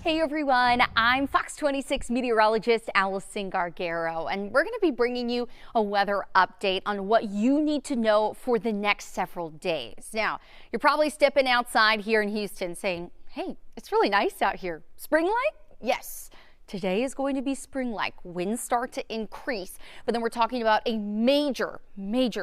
Hey everyone, I'm Fox 26 meteorologist Allison Gargaro, and we're going to be bringing you a weather update on what you need to know for the next several days. Now, you're probably stepping outside here in Houston saying, hey, it's really nice out here. Spring-like? Yes. Today is going to be spring-like. Winds start to increase, but then we're talking about a major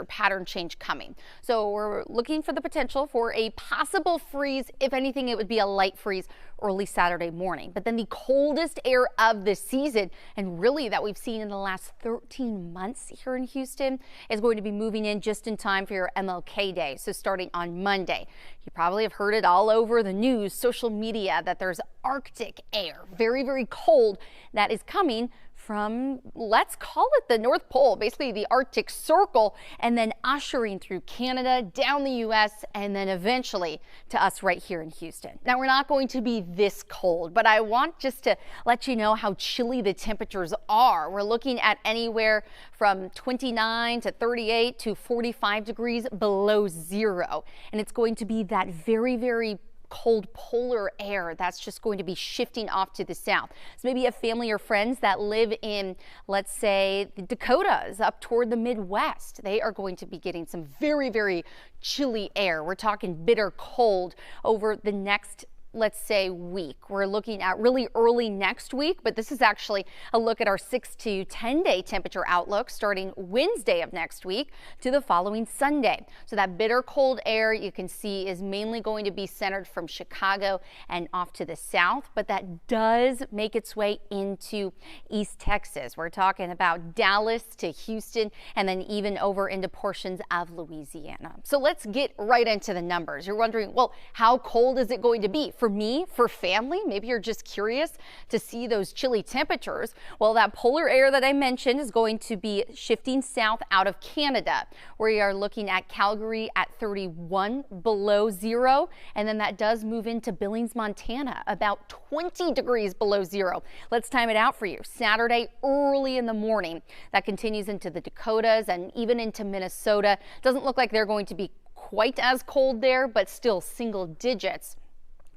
pattern change coming. So we're looking for the potential for a possible freeze. If anything, it would be a light freeze early Saturday morning. But then the coldest air of the season, and really that we've seen in the last 13 months here in Houston, is going to be moving in just in time for your MLK Day. So starting on Monday, you probably have heard it all over the news, social media, that there's Arctic air, very cold, that is coming from, let's call it the North Pole, basically the Arctic Circle, and then ushering through Canada, down the U.S., and then eventually to us right here in Houston. Now, we're not going to be this cold, but I want just to let you know how chilly the temperatures are. We're looking at anywhere from 29 to 38 to 45 degrees below zero, and it's going to be that very cold polar air that's just going to be shifting off to the south. So maybe you have family or friends that live in, let's say, the Dakotas up toward the Midwest. They are going to be getting some very chilly air. We're talking bitter cold over the next, let's say, week. We're looking at really early next week, but this is actually a look at our 6 to 10 day temperature outlook starting Wednesday of next week to the following Sunday. So that bitter cold air you can see is mainly going to be centered from Chicago and off to the south, but that does make its way into East Texas. We're talking about Dallas to Houston and then even over into portions of Louisiana. So let's get right into the numbers. You're wondering, well, how cold is it going to be? For me, for family, maybe you're just curious to see those chilly temperatures. Well, that polar air that I mentioned is going to be shifting south out of Canada. We are looking at Calgary at 31 below zero, and then that does move into Billings, Montana, about 20 degrees below zero. Let's time it out for you. Saturday early in the morning, that continues into the Dakotas and even into Minnesota. Doesn't look like they're going to be quite as cold there, but still single digits.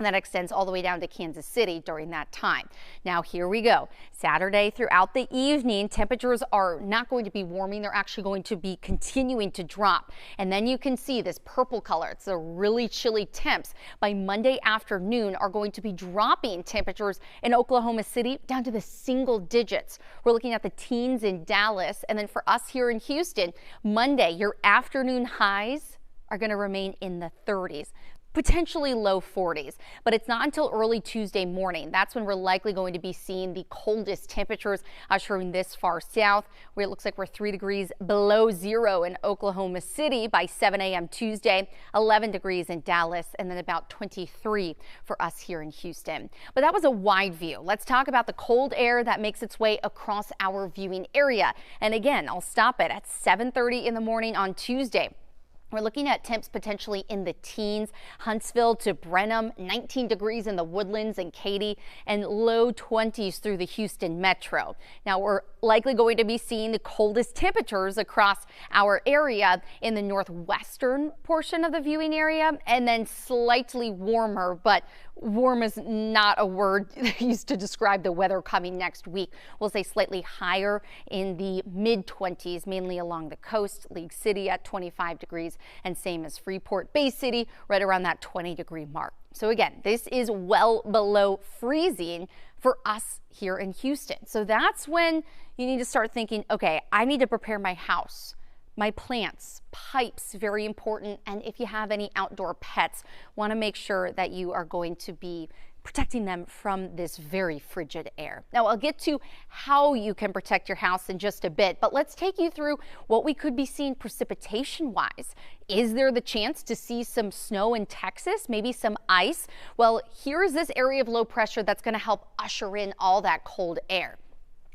And that extends all the way down to Kansas City during that time. Now here we go. Saturday throughout the evening, temperatures are not going to be warming. They're actually going to be continuing to drop. And then you can see this purple color. It's a really chilly temps. By Monday afternoon are going to be dropping temperatures in Oklahoma City down to the single digits. We're looking at the teens in Dallas. And then for us here in Houston, Monday, your afternoon highs are going to remain in the 30s. Potentially low 40s, but it's not until early Tuesday morning. That's when we're likely going to be seeing the coldest temperatures ushering this far south, where it looks like we're 3 degrees below zero in Oklahoma City by 7 a.m. Tuesday, 11 degrees in Dallas, and then about 23 for us here in Houston. But that was a wide view. Let's talk about the cold air that makes its way across our viewing area. And again, I'll stop it at 7:30 in the morning on Tuesday. We're looking at temps potentially in the teens, Huntsville to Brenham, 19 degrees in the Woodlands and Katy, and low 20s through the Houston metro. Now we're likely going to be seeing the coldest temperatures across our area in the northwestern portion of the viewing area, and then slightly warmer, but warm is not a word used to describe the weather coming next week. We'll say slightly higher in the mid-20s, mainly along the coast. League City at 25 degrees, and same as Freeport, Bay City, right around that 20-degree mark. So again, this is well below freezing for us here in Houston. So that's when you need to start thinking, okay, I need to prepare my house, my plants, pipes, very important. And if you have any outdoor pets, want to make sure that you are going to be protecting them from this very frigid air. Now, I'll get to how you can protect your house in just a bit, but let's take you through what we could be seeing precipitation-wise. Is there the chance to see some snow in Texas, maybe some ice? Well, here's this area of low pressure that's going to help usher in all that cold air,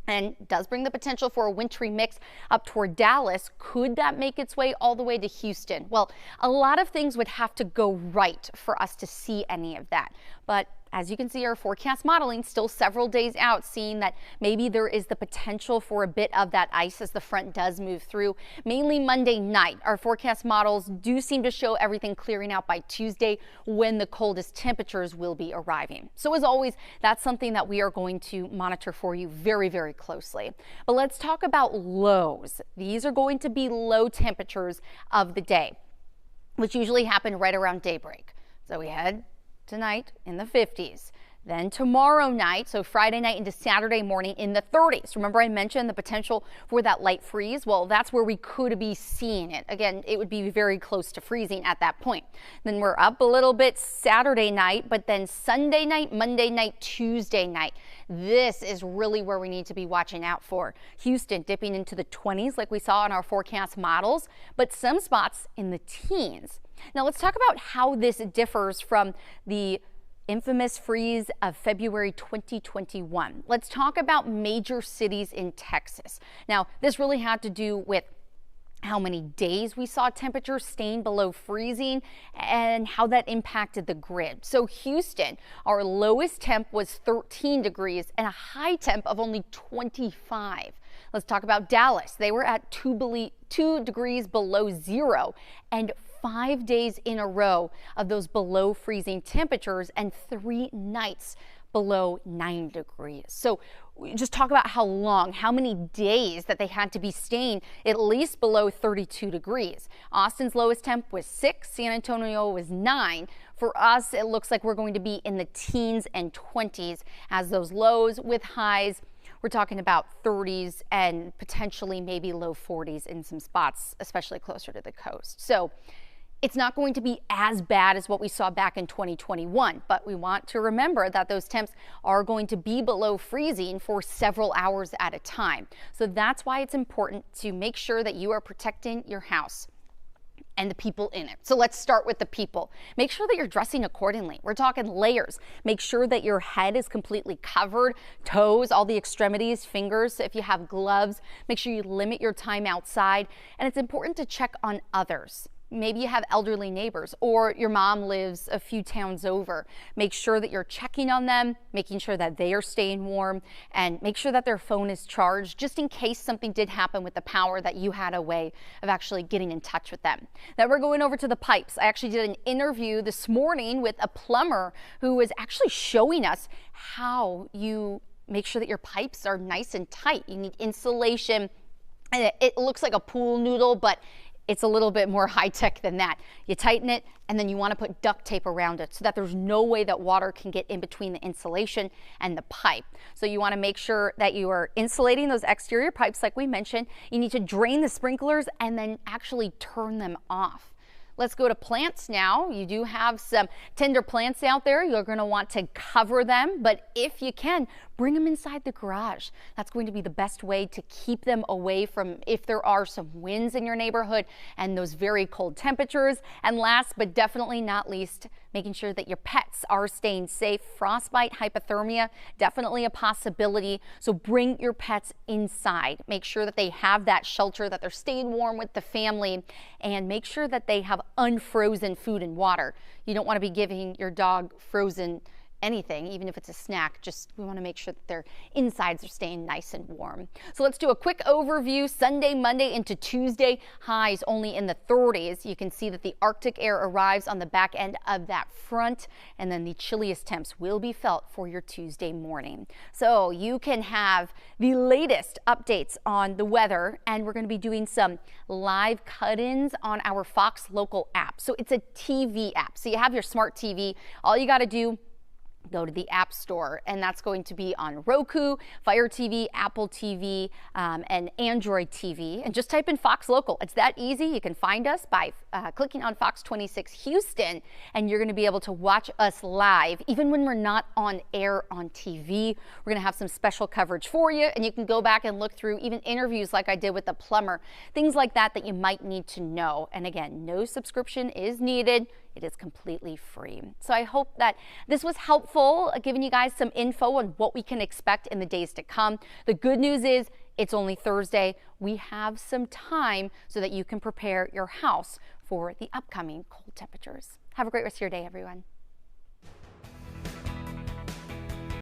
and does bring the potential for a wintry mix up toward Dallas. Could that make its way all the way to Houston? Well, a lot of things would have to go right for us to see any of that, but as you can see, our forecast modeling still several days out, seeing that maybe there is the potential for a bit of that ice as the front does move through. Mainly Monday night, our forecast models do seem to show everything clearing out by Tuesday when the coldest temperatures will be arriving. So as always, that's something that we are going to monitor for you very, very closely. But let's talk about lows. These are going to be low temperatures of the day, which usually happen right around daybreak. So we head tonight in the 50s. Then tomorrow night, so Friday night into Saturday morning, in the 30s. Remember I mentioned the potential for that light freeze? Well, that's where we could be seeing it. Again, it would be very close to freezing at that point. Then we're up a little bit Saturday night, but then Sunday night, Monday night, Tuesday night. This is really where we need to be watching out for. Houston dipping into the 20s like we saw in our forecast models, but some spots in the teens. Now let's talk about how this differs from the infamous freeze of February 2021. Let's talk about major cities in Texas. Now, this really had to do with how many days we saw temperatures staying below freezing and how that impacted the grid. So Houston, our lowest temp was 13 degrees and a high temp of only 25. Let's talk about Dallas. They were at 2 degrees below zero and 5 days in a row of those below freezing temperatures and 3 nights below 9 degrees. So just talk about how long, how many days that they had to be staying at least below 32 degrees. Austin's lowest temp was 6, San Antonio was 9. For us, it looks like we're going to be in the teens and 20s as those lows with highs. We're talking about 30s and potentially maybe low 40s in some spots, especially closer to the coast. So it's not going to be as bad as what we saw back in 2021, but we want to remember that those temps are going to be below freezing for several hours at a time. So that's why it's important to make sure that you are protecting your house and the people in it. So let's start with the people. Make sure that you're dressing accordingly. We're talking layers. Make sure that your head is completely covered, toes, all the extremities, fingers. If you have gloves, make sure you limit your time outside. And it's important to check on others. Maybe you have elderly neighbors or your mom lives a few towns over. Make sure that you're checking on them, making sure that they are staying warm, and make sure that their phone is charged just in case something did happen with the power, that you had a way of actually getting in touch with them. Now we're going over to the pipes. I actually did an interview this morning with a plumber who was actually showing us how you make sure that your pipes are nice and tight. You need insulation. It looks like a pool noodle, but it's a little bit more high tech than that. You tighten it and then you want to put duct tape around it so that there's no way that water can get in between the insulation and the pipe. So you want to make sure that you are insulating those exterior pipes like we mentioned. You need to drain the sprinklers and then actually turn them off. Let's go to plants now. You do have some tender plants out there. You're going to want to cover them, but if you can, bring them inside the garage. That's going to be the best way to keep them away from if there are some winds in your neighborhood and those very cold temperatures. And last but definitely not least, making sure that your pets are staying safe. Frostbite, hypothermia, definitely a possibility. So bring your pets inside. Make sure that they have that shelter, that they're staying warm with the family, and make sure that they have unfrozen food and water. You don't want to be giving your dog frozen anything, even if it's a snack. Just we want to make sure that their insides are staying nice and warm. So let's do a quick overview. Sunday, Monday into Tuesday, highs only in the 30s. You can see that the Arctic air arrives on the back end of that front, and then the chilliest temps will be felt for your Tuesday morning. So you can have the latest updates on the weather, and we're going to be doing some live cut-ins on our Fox Local app. So it's a TV app. So you have your smart TV. All you got to do, go to the App Store, and that's going to be on Roku, Fire TV, Apple TV, and Android TV. And just type in Fox Local. It's that easy. You can find us by clicking on Fox 26 Houston, and you're going to be able to watch us live, even when we're not on air on TV. We're going to have some special coverage for you, and you can go back and look through even interviews like I did with the plumber, things like that that you might need to know. And again, no subscription is needed. It is completely free. So I hope that this was helpful, giving you guys some info on what we can expect in the days to come. The good news is it's only Thursday. We have some time so that you can prepare your house for the upcoming cold temperatures. Have a great rest of your day, everyone.